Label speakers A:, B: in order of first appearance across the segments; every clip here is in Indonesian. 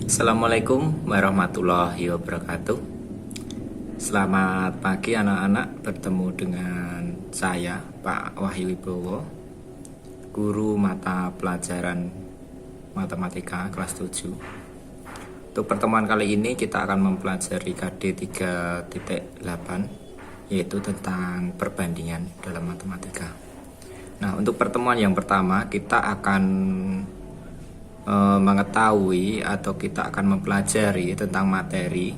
A: Assalamualaikum warahmatullahi wabarakatuh. Selamat pagi anak-anak, bertemu dengan saya Pak Wahyu Wibowo, guru mata pelajaran matematika kelas 7. Untuk pertemuan kali ini kita akan mempelajari KD 3.8, yaitu tentang perbandingan dalam matematika. Nah, untuk pertemuan yang pertama kita akan mengetahui atau kita akan mempelajari tentang materi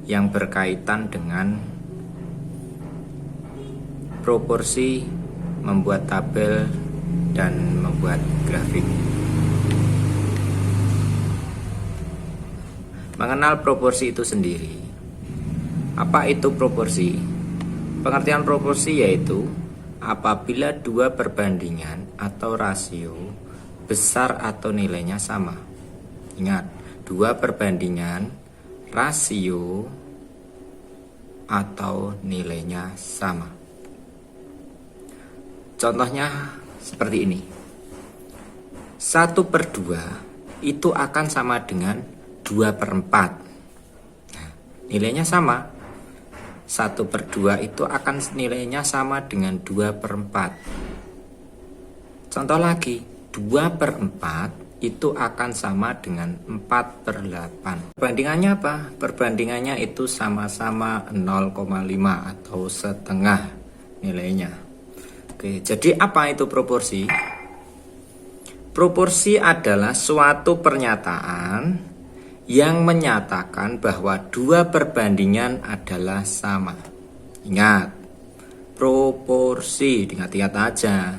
A: yang berkaitan dengan proporsi, membuat tabel, dan membuat grafik. Mengenal proporsi itu sendiri. Apa itu proporsi? Pengertian proporsi yaitu apabila dua perbandingan atau rasio besar atau nilainya sama. Ingat, dua perbandingan, rasio, atau nilainya sama. Contohnya seperti ini. 1/2 itu akan sama dengan 2/4. Nah, nilainya sama. 1/2 itu akan nilainya sama dengan 2/4. Contoh lagi, 2/4 itu akan sama dengan 4/8. Perbandingannya apa? Perbandingannya itu sama-sama 0,5 atau setengah nilainya. Oke, jadi apa itu proporsi? Proporsi adalah suatu pernyataan yang menyatakan bahwa dua perbandingan adalah sama. Ingat, proporsi, diingat-ingat aja.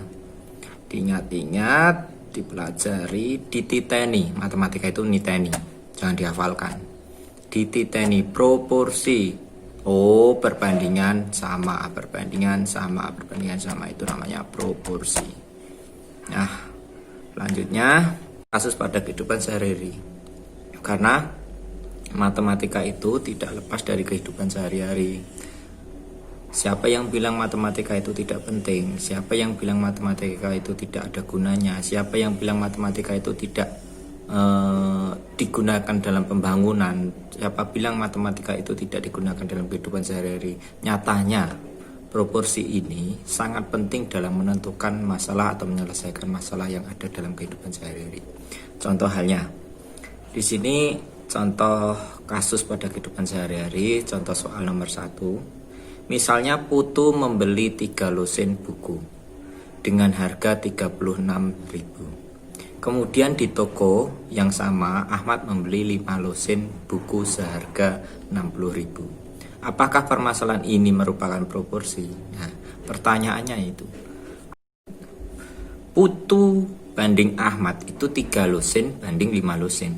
A: Diingat-ingat, dipelajari, dititeni. Matematika itu niteni, jangan dihafalkan. Dititeni proporsi. Oh, perbandingan sama, perbandingan sama, perbandingan sama, itu namanya proporsi. Nah, selanjutnya kasus pada kehidupan sehari-hari. Karena matematika itu tidak lepas dari kehidupan sehari-hari. Siapa yang bilang matematika itu tidak penting? Siapa yang bilang matematika itu tidak ada gunanya? Siapa yang bilang matematika itu tidak digunakan dalam pembangunan? Siapa bilang matematika itu tidak digunakan dalam kehidupan sehari-hari? Nyatanya, proporsi ini sangat penting dalam menentukan masalah atau menyelesaikan masalah yang ada dalam kehidupan sehari-hari. Contoh halnya, di sini contoh kasus pada kehidupan sehari-hari, contoh soal nomor 1. Misalnya Putu membeli 3 lusin buku dengan harga 36.000. Kemudian di toko yang sama Ahmad membeli 5 lusin buku seharga 60.000. Apakah permasalahan ini merupakan proporsi? Nah, pertanyaannya itu. Putu banding Ahmad itu 3 lusin banding 5 lusin.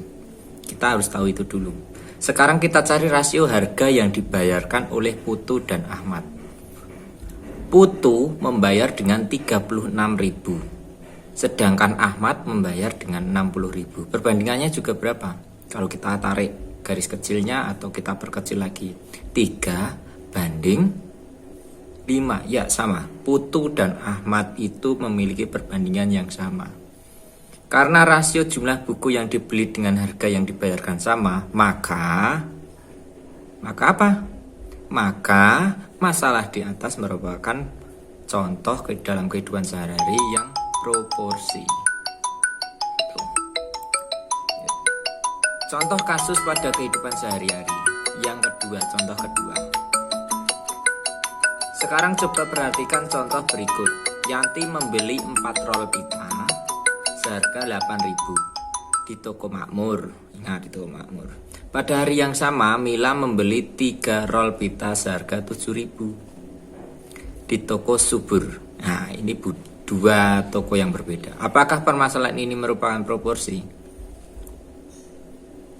A: Kita harus tahu itu dulu. Sekarang kita cari rasio harga yang dibayarkan oleh Putu dan Ahmad. Putu membayar dengan 36.000, sedangkan Ahmad membayar dengan 60.000. Perbandingannya juga berapa? Kalau kita tarik garis kecilnya atau kita perkecil lagi, 3 banding 5. Ya, sama. Putu dan Ahmad itu memiliki perbandingan yang sama. Karena rasio jumlah buku yang dibeli dengan harga yang dibayarkan sama, maka apa? Maka masalah di atas merupakan contoh dalam kehidupan sehari-hari yang proporsi. Contoh kasus pada kehidupan sehari-hari yang kedua, contoh kedua. Sekarang coba perhatikan contoh berikut. Yanti membeli 4 rol pita seharga 8.000 di toko makmur. Ingat, di toko makmur. Pada hari yang sama Mila membeli 3 rol pita seharga 7.000 di toko subur. Nah, ini dua toko yang berbeda. Apakah permasalahan ini merupakan proporsi?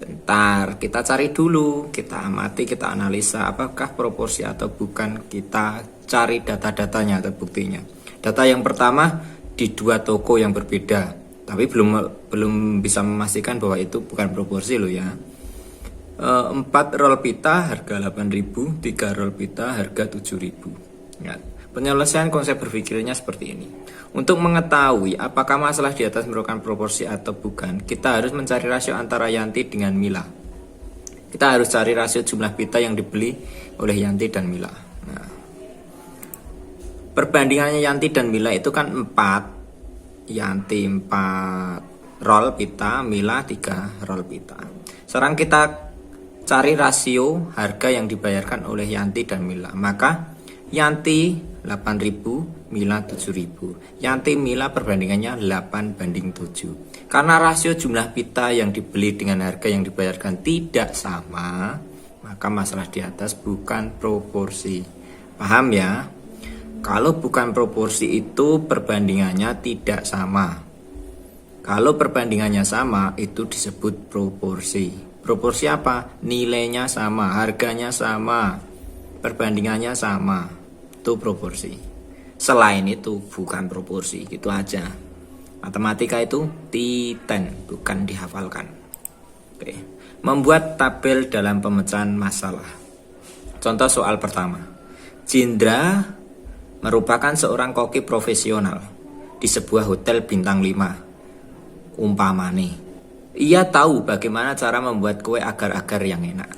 A: Bentar, kita cari dulu, kita amati, kita analisa apakah proporsi atau bukan. Kita cari data-datanya atau buktinya. Data yang pertama di 2 toko yang berbeda, tapi belum bisa memastikan bahwa itu bukan proporsi loh ya. 4 rol pita harga 8.000, 3 rol pita harga 7.000. Ya. Penyelesaian konsep berpikirnya seperti ini. Untuk mengetahui apakah masalah di atas merupakan proporsi atau bukan, kita harus mencari rasio antara Yanti dengan Mila. Kita harus cari rasio jumlah pita yang dibeli oleh Yanti dan Mila. Nah, perbandingannya Yanti dan Mila itu kan 4. Yanti 4 roll pita, Mila 3 roll pita. Sekarang kita cari rasio harga yang dibayarkan oleh Yanti dan Mila. Maka Yanti 8.000, Mila 7.000. Yanti Mila perbandingannya 8:7. Karena rasio jumlah pita yang dibeli dengan harga yang dibayarkan tidak sama, maka masalah di atas bukan proporsi. Paham ya? Kalau bukan proporsi itu perbandingannya tidak sama. Kalau perbandingannya sama itu disebut proporsi. Proporsi apa? Nilainya sama, harganya sama, perbandingannya sama. Itu proporsi. Selain itu bukan proporsi, gitu aja. Matematika itu titen, bukan dihafalkan. Oke. Membuat tabel dalam pemecahan masalah. Contoh soal pertama. Jindra merupakan seorang koki profesional di sebuah hotel bintang 5. Umpamane, ia tahu bagaimana cara membuat kue agar-agar yang enak.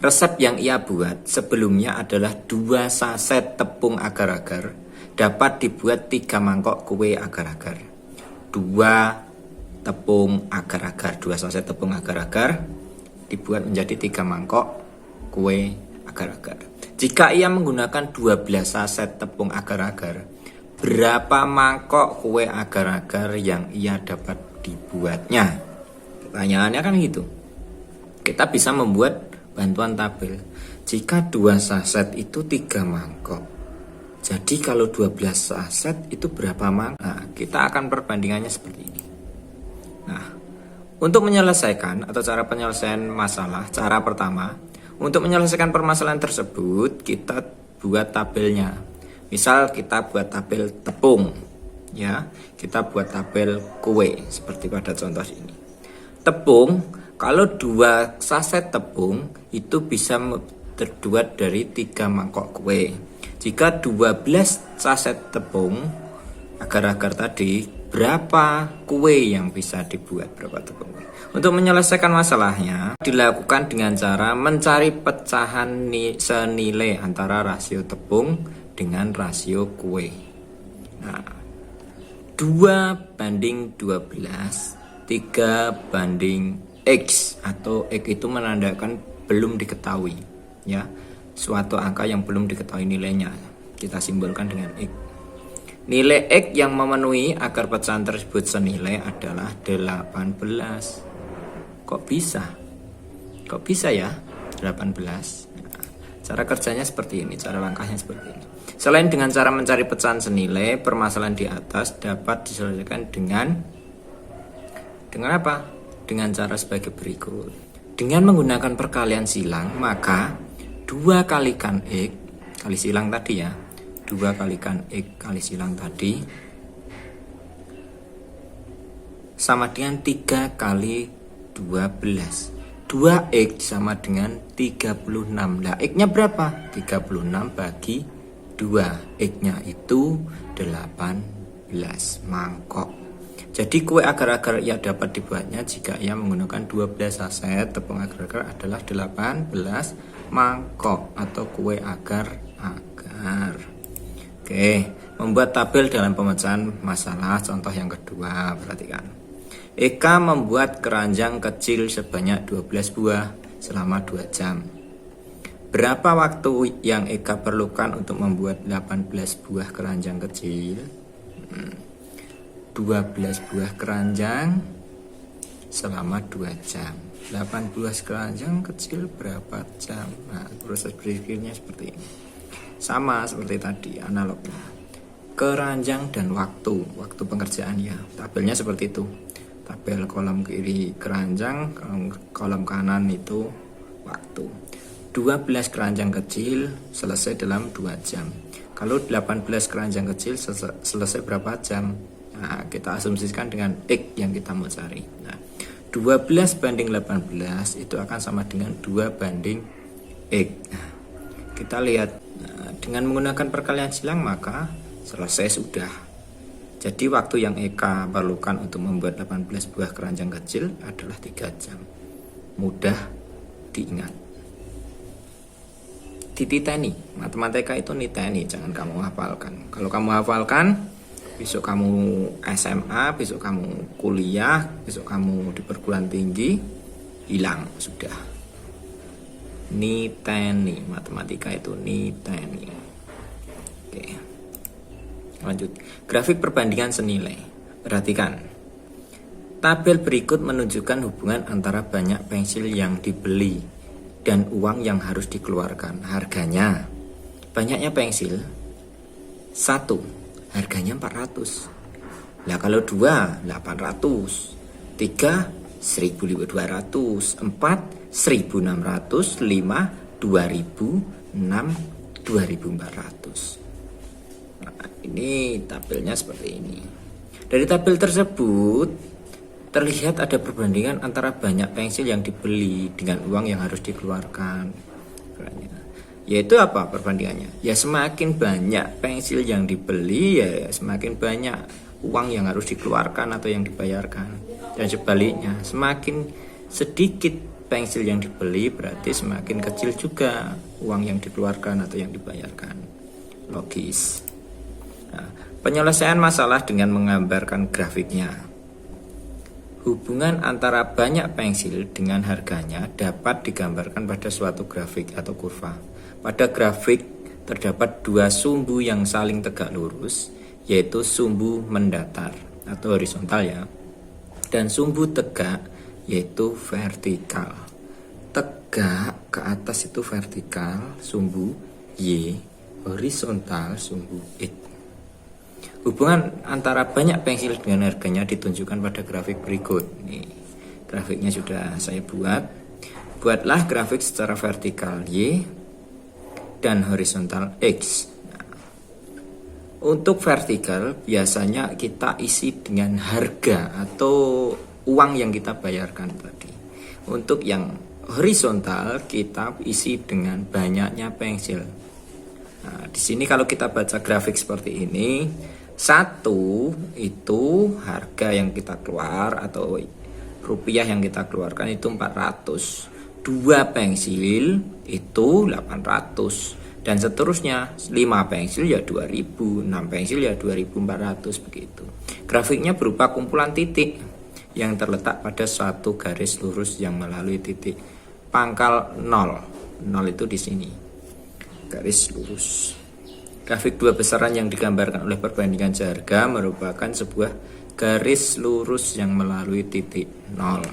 A: Resep yang ia buat sebelumnya adalah 2 saset tepung agar-agar dapat dibuat 3 mangkok kue agar-agar. 2 tepung agar-agar, 2 saset tepung agar-agar dibuat menjadi 3 mangkok kue agar-agar. Jika ia menggunakan 12 saset tepung agar-agar, berapa mangkok kue agar-agar yang ia dapat dibuatnya? Pertanyaannya kan gitu. Kita bisa membuat bantuan tabel. Jika 2 saset itu 3 mangkok, jadi kalau 12 saset itu berapa mangkok? Nah, kita akan perbandingannya seperti ini. Nah, untuk menyelesaikan atau cara penyelesaian masalah, cara pertama, untuk menyelesaikan permasalahan tersebut kita buat tabelnya. Misal kita buat tabel tepung, ya, kita buat tabel kue seperti pada contoh ini. Tepung, kalau 2 saset tepung itu bisa terbuat dari 3 mangkok kue. Jika 12 saset tepung agar-agar tadi, berapa kue yang bisa dibuat, berapa tepung? Untuk menyelesaikan masalahnya dilakukan dengan cara mencari pecahan senilai antara rasio tepung dengan rasio kue. Nah, 2:12, 3:12 X atau X itu menandakan belum diketahui, ya, suatu angka yang belum diketahui nilainya, kita simbolkan dengan X. Nilai X yang memenuhi agar pecahan tersebut senilai adalah 18. Kok bisa ya 18? Nah, cara kerjanya seperti ini, cara langkahnya seperti ini. Selain dengan cara mencari pecahan senilai, permasalahan di atas dapat diselesaikan dengan apa? Dengan cara sebagai berikut. Dengan menggunakan perkalian silang, maka 2 kalikan X kali silang tadi ya, 2 kalikan X kali silang tadi sama dengan 3 kali 12. 2X sama dengan 36. Nah, X-nya berapa? 36 bagi 2. X-nya itu 18 mangkok. Jadi kue agar-agar ia dapat dibuatnya jika ia menggunakan 12 saset tepung agar-agar adalah 18 mangkok atau kue agar-agar. Oke, membuat tabel dalam pemecahan masalah. Contoh yang kedua, perhatikan. Eka membuat keranjang kecil sebanyak 12 buah selama 2 jam. Berapa waktu yang Eka perlukan untuk membuat 18 buah keranjang kecil? 12 buah keranjang selama 2 jam. 8 buah keranjang kecil berapa jam? Nah, proses berpikirnya seperti ini. Sama seperti tadi, analognya. Keranjang dan waktu pengerjaan ya. Tabelnya seperti itu. Tabel kolom kiri keranjang, kolom kanan itu waktu. 12 keranjang kecil selesai dalam 2 jam. Kalau 18 keranjang kecil selesai berapa jam? Nah, kita asumsikan dengan X yang kita mau cari. Nah, 12:18 itu akan sama dengan 2/X. Nah, kita lihat Dengan menggunakan perkalian silang maka selesai sudah. Jadi waktu yang Eka perlukan untuk membuat 18 buah keranjang kecil adalah 3 jam. Mudah diingat. Dititeni, matematika itu niteni, jangan kamu hafalkan. Kalau kamu hafalkan, besok kamu SMA, besok kamu kuliah, besok kamu di perguruan tinggi, hilang sudah. Niteni, matematika itu niteni. Oke. Lanjut. Grafik perbandingan senilai. Perhatikan. Tabel berikut menunjukkan hubungan antara banyak pensil yang dibeli dan uang yang harus dikeluarkan. Harganya. Banyaknya pensil 1, harganya 400. Nah, kalau 2, 800. 3, 1.200. 4, 1.600. 5, 2.000. 6, 2.400. Ini tabelnya seperti ini. Dari tabel tersebut terlihat ada perbandingan antara banyak pensil yang dibeli dengan uang yang harus dikeluarkan. Yaitu apa perbandingannya? Ya semakin banyak pensil yang dibeli, ya semakin banyak uang yang harus dikeluarkan atau yang dibayarkan. Dan sebaliknya, semakin sedikit pensil yang dibeli berarti semakin kecil juga uang yang dikeluarkan atau yang dibayarkan. Logis. Nah, penyelesaian masalah dengan menggambarkan grafiknya. Hubungan antara banyak pensil dengan harganya dapat digambarkan pada suatu grafik atau kurva. Pada grafik terdapat 2 sumbu yang saling tegak lurus, yaitu sumbu mendatar atau horizontal ya, dan sumbu tegak yaitu vertikal. Tegak ke atas itu vertikal, sumbu Y, horizontal, sumbu X. Hubungan antara banyak pensil dengan harganya ditunjukkan pada grafik berikut. Nih, grafiknya sudah saya buat. Buatlah grafik secara vertikal Y dan horizontal X. Nah, untuk vertikal biasanya kita isi dengan harga atau uang yang kita bayarkan tadi. Untuk yang horizontal kita isi dengan banyaknya pensil. Nah, di sini kalau kita baca grafik seperti ini, 1 itu harga yang kita keluar atau rupiah yang kita keluarkan itu 400. 2 pensil itu 800 dan seterusnya. 5 pensil ya 2000, 6 pensil ya 2400 begitu. Grafiknya berupa kumpulan titik yang terletak pada suatu garis lurus yang melalui titik pangkal 0. 0 itu di sini. Garis lurus. Grafik 2 besaran yang digambarkan oleh perbandingan seharga merupakan sebuah garis lurus yang melalui titik 0.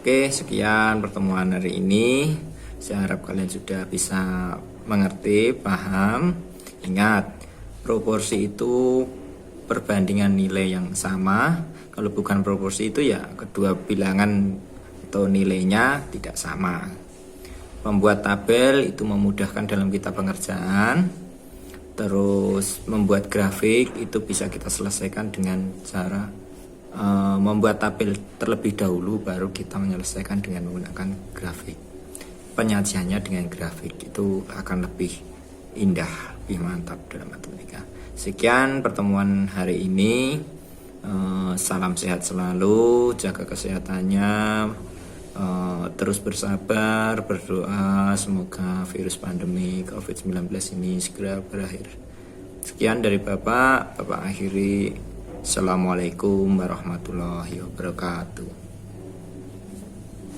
A: Oke, sekian pertemuan hari ini. Saya harap kalian sudah bisa mengerti, paham. Ingat, proporsi itu perbandingan nilai yang sama. Kalau bukan proporsi itu ya kedua bilangan atau nilainya tidak sama. Membuat tabel itu memudahkan dalam kita pengerjaan. Terus membuat grafik itu bisa kita selesaikan dengan cara membuat tabel terlebih dahulu, baru kita menyelesaikan dengan menggunakan grafik. Penyajiannya dengan grafik itu akan lebih indah, lebih mantap dalam matematika. Sekian pertemuan hari ini. Salam sehat selalu, jaga kesehatannya. Terus bersabar, berdoa semoga virus pandemi COVID-19 ini segera berakhir. Sekian dari Bapak akhiri. Assalamualaikum warahmatullahi wabarakatuh.